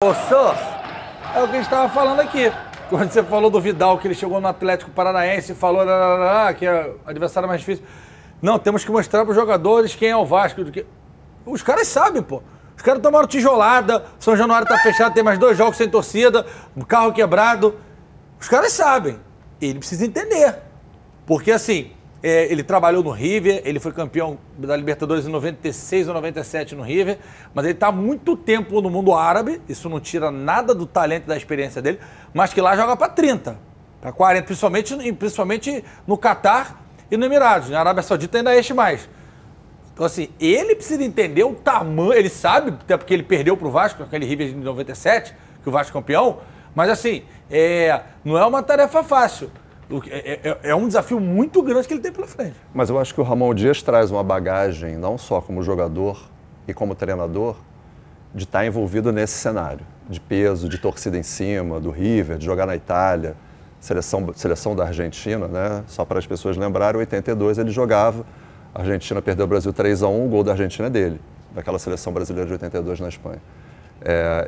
Ô, Santos, é o que a gente estava falando aqui. Quando você falou do Vidal, que ele chegou no Atlético Paranaense e falou que é o adversário mais difícil. Não, temos que mostrar para os jogadores quem é o Vasco. Os caras sabem, pô. Os caras tomaram tijolada, São Januário tá fechado, tem mais 2 jogos sem torcida, um carro quebrado. Os caras sabem. Ele precisa entender. Porque, assim, ele trabalhou no River, ele foi campeão da Libertadores em 96 ou 97 no River, mas ele está há muito tempo no mundo árabe, isso não tira nada do talento e da experiência dele, mas que lá joga para 30, para 40, principalmente no Catar e no Emirados. Na Arábia Saudita ainda enche mais. Então, assim, ele precisa entender o tamanho, ele sabe, até porque ele perdeu para o Vasco, aquele River de 97, que o Vasco é campeão, mas, assim, não é uma tarefa fácil. É um desafio muito grande que ele tem pela frente. Mas eu acho que o Ramon Dias traz uma bagagem, não só como jogador e como treinador, de estar envolvido nesse cenário, de peso, de torcida em cima, do River, de jogar na Itália, seleção da Argentina, né? Só para as pessoas lembrarem, em 82 ele jogava, a Argentina perdeu o Brasil 3-1, o gol da Argentina é dele, daquela seleção brasileira de 82 na Espanha.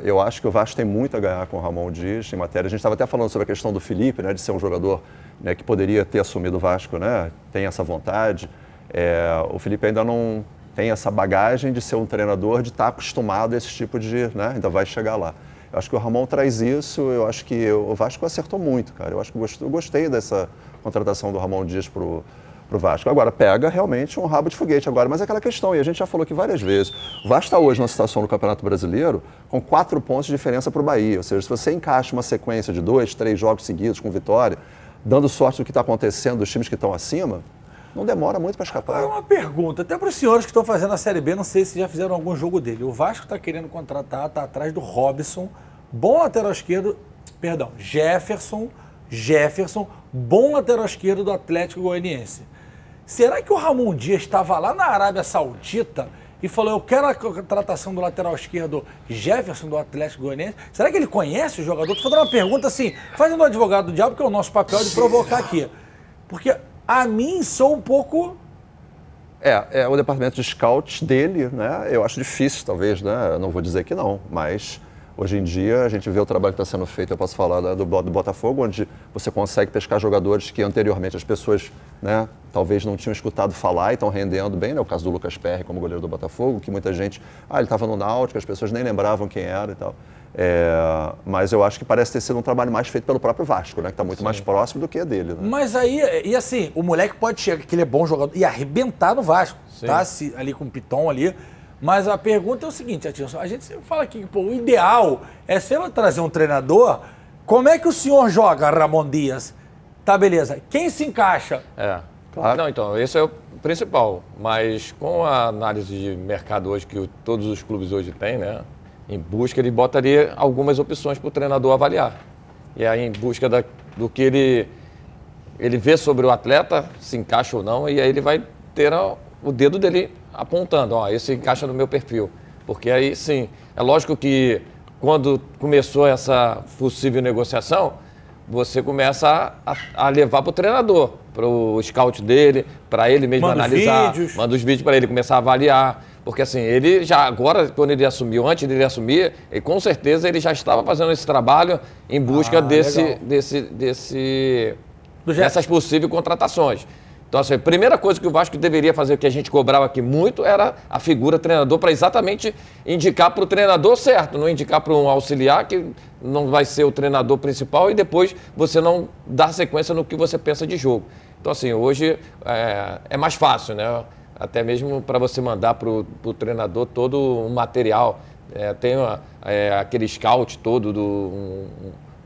Eu acho que o Vasco tem muito a ganhar com o Ramon Dias em matéria. A gente estava até falando sobre a questão do Felipe, né, de ser um jogador, né, que poderia ter assumido o Vasco, né, tem essa vontade. O Felipe ainda não tem essa bagagem de ser um treinador, de estar acostumado a esse tipo de... Né, ainda vai chegar lá. Eu acho que o Ramon traz isso, eu acho que o Vasco acertou muito, cara. Eu acho que eu gostei dessa contratação do Ramon Dias pro Vasco. Agora, pega realmente um rabo de foguete agora, mas é aquela questão, e a gente já falou aqui várias vezes, o Vasco está hoje numa situação no Campeonato Brasileiro com 4 pontos de diferença para o Bahia, ou seja, se você encaixa uma sequência de 2, 3 jogos seguidos com vitória, dando sorte do que está acontecendo dos times que estão acima, não demora muito para escapar. Agora uma pergunta, até para os senhores que estão fazendo a Série B, não sei se já fizeram algum jogo dele. O Vasco está querendo contratar, está atrás do Robson, bom lateral esquerdo, perdão, Jefferson, bom lateral esquerdo do Atlético Goianiense. Será que o Ramon Dias estava lá na Arábia Saudita e falou, eu quero a contratação do lateral esquerdo Jefferson do Atlético Goianiense? Será que ele conhece o jogador? Estou fazendo uma pergunta assim, fazendo o advogado do diabo, que é o nosso papel de provocar aqui. Porque a mim sou um pouco... É o departamento de scouts dele, né? Eu acho difícil, talvez, né? Eu não vou dizer que não, mas... Hoje em dia, a gente vê o trabalho que está sendo feito, eu posso falar do Botafogo, onde você consegue pescar jogadores que anteriormente as pessoas, né, talvez não tinham escutado falar e estão rendendo bem, né? O caso do Lucas Perry como goleiro do Botafogo, que muita gente, ele estava no Náutico, as pessoas nem lembravam quem era e tal. Mas eu acho que parece ter sido um trabalho mais feito pelo próprio Vasco, né, que está muito mais próximo do que a dele. Né? Mas aí, e assim, o moleque pode chegar, que ele é bom jogador, e arrebentar no Vasco, tá? Ali com o Piton ali. Mas a pergunta é o seguinte, Atilson, a gente sempre fala que pô, o ideal é sempre trazer um treinador. Como é que o senhor joga, Ramon Dias? Tá, beleza. Quem se encaixa? Claro. Não, então, esse é o principal. Mas com a análise de mercado hoje que todos os clubes hoje têm, né? Em busca, ele botaria algumas opções para o treinador avaliar. E aí, em busca do que ele vê sobre o atleta, se encaixa ou não, e aí ele vai ter o dedo dele apontando, esse encaixa no meu perfil. Porque aí, sim, é lógico que quando começou essa possível negociação, você começa a levar para o treinador, para o scout dele, para ele mesmo analisar. Manda os vídeos para ele começar a avaliar. Porque assim, ele já agora, quando ele assumiu, antes dele assumir, ele, com certeza ele já estava fazendo esse trabalho em busca dessas possíveis contratações. Então, assim, a primeira coisa que o Vasco deveria fazer, que a gente cobrava aqui muito, era a figura treinador, para exatamente indicar para o treinador certo, não indicar para um auxiliar que não vai ser o treinador principal e depois você não dar sequência no que você pensa de jogo. Então, assim, hoje é mais fácil, né? Até mesmo para você mandar para o treinador todo o material. Tem aquele scout todo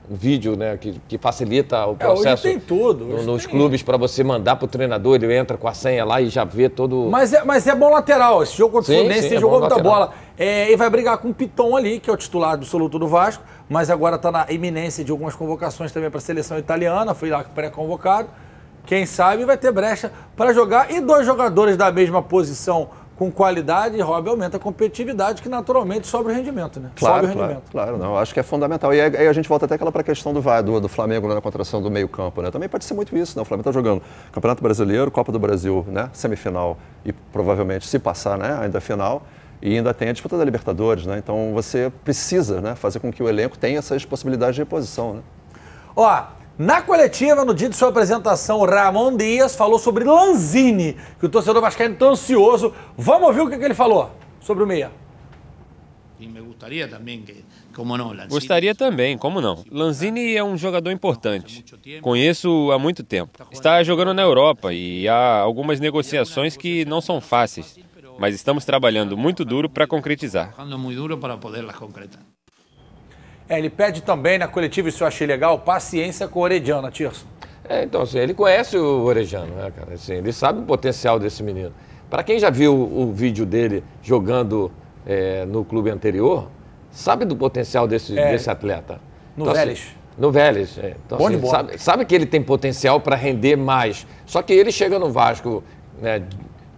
um vídeo, né, que facilita o processo. Hoje tem tudo. Nos clubes, para você mandar para o treinador, ele entra com a senha lá e já vê todo... Mas é bom lateral. Esse jogo contra o Fluminense, ele jogou muita bola. E vai brigar com o Piton ali, que é o titular absoluto do Vasco, mas agora está na iminência de algumas convocações também para a seleção italiana, foi lá pré-convocado. Quem sabe vai ter brecha para jogar. E 2 jogadores da mesma posição com qualidade, Rob, aumenta a competitividade, que naturalmente sobe o rendimento, né? Claro, sobe o rendimento. Claro, não, acho que é fundamental. E aí a gente volta até para a questão do Flamengo, né, na contratação do meio campo, né? Também pode ser muito isso, né? O Flamengo está jogando Campeonato Brasileiro, Copa do Brasil, né, semifinal e provavelmente, se passar, né, ainda final. E ainda tem a disputa da Libertadores, né? Então você precisa, né, fazer com que o elenco tenha essas possibilidades de reposição, né? Ó, na coletiva, no dia de sua apresentação, o Ramon Dias falou sobre Lanzini, que o torcedor vascaíno está ansioso. Vamos ouvir o que ele falou sobre o meia. Gostaria também, como não? Lanzini é um jogador importante. Conheço há muito tempo. Está jogando na Europa e há algumas negociações que não são fáceis, mas estamos trabalhando muito duro para concretizar. Ele pede também na coletiva, isso eu achei legal, paciência com o Orediano, Tirso. Então, assim, ele conhece o Orediano, né, cara? Assim, ele sabe o potencial desse menino. Para quem já viu o vídeo dele jogando no clube anterior, sabe do potencial desse atleta. No Vélez. Assim, no Vélez. Então, Bom de assim, bola. sabe que ele tem potencial para render mais. Só que ele chega no Vasco, né,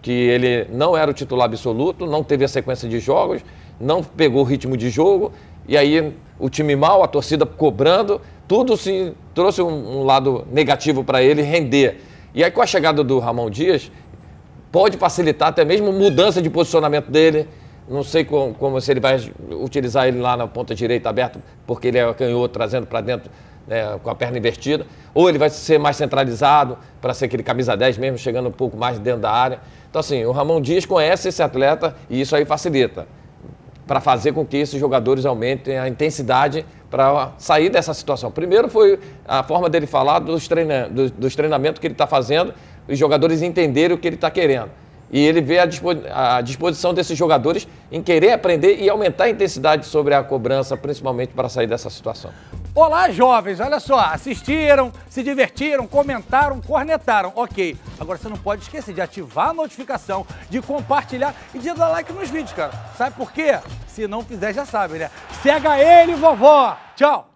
que ele não era o titular absoluto, não teve a sequência de jogos, não pegou o ritmo de jogo, e aí o time mal, a torcida cobrando, tudo se trouxe um lado negativo para ele render. E aí com a chegada do Ramon Dias, pode facilitar até mesmo mudança de posicionamento dele. Não sei como se ele vai utilizar ele lá na ponta direita aberta, porque ele é canhoto, trazendo para dentro, né, com a perna invertida. Ou ele vai ser mais centralizado, para ser aquele camisa 10 mesmo, chegando um pouco mais dentro da área. Então, assim, o Ramon Dias conhece esse atleta e isso aí facilita para fazer com que esses jogadores aumentem a intensidade para sair dessa situação. Primeiro foi a forma dele falar dos treinamentos que ele está fazendo, os jogadores entenderem o que ele está querendo. E ele vê a disposição desses jogadores em querer aprender e aumentar a intensidade sobre a cobrança, principalmente para sair dessa situação. Olá, jovens, olha só, assistiram, se divertiram, comentaram, cornetaram, ok. Agora você não pode esquecer de ativar a notificação, de compartilhar e de dar like nos vídeos, cara. Sabe por quê? Se não fizer, já sabe, né? Cega ele, vovó! Tchau!